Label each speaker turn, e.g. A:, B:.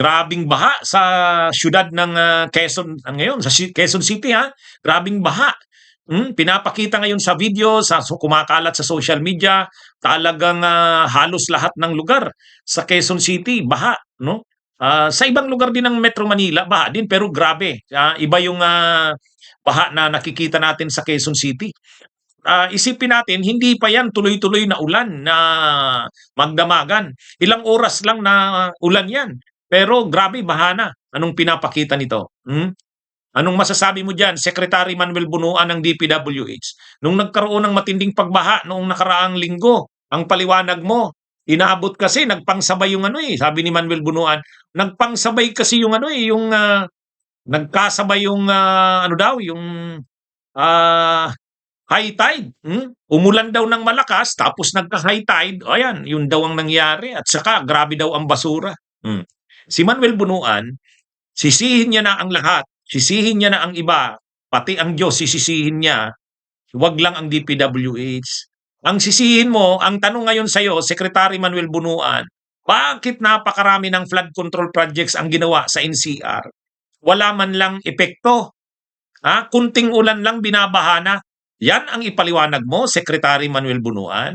A: Grabeng baha sa siyudad ng Quezon ngayon, sa Quezon City ha. Grabeng baha. Pinapakita ngayon sa video, kumakalat sa social media, talagang halos lahat ng lugar sa Quezon City baha, no? Sa ibang lugar din ng Metro Manila, baha din pero grabe. Iba yung baha na nakikita natin sa Quezon City. Isipin natin, hindi pa yan tuloy-tuloy na ulan na magdamagan. Ilang oras lang na ulan yan. Pero grabe, baha na. Anong pinapakita nito? Anong masasabi mo dyan, Secretary Manuel Bunuan ng DPWH? Nung nagkaroon ng matinding pagbaha noong nakaraang linggo, ang paliwanag mo, inaabot kasi, nagpangsabay yung sabi ni Manuel Bunuan, nagpangsabay kasi yung nagkasabay yung ah, high tide. Umulan daw ng malakas, tapos nagka-high tide. O ayan, yun daw ang nangyari. At saka, grabe daw ang basura. Si Manuel Bunuan, sisihin niya na ang lahat. Sisihin niya na ang iba. Pati ang Diyos, sisisihin niya. Huwag lang ang DPWH. Ang sisihin mo, ang tanong ngayon sa'yo, Secretary Manuel Bunuan, bakit napakarami ng flood control projects ang ginawa sa NCR? Wala man lang epekto. Kunting ulan lang binabaha na. Yan ang ipaliwanag mo, Secretary Manuel Bunuan.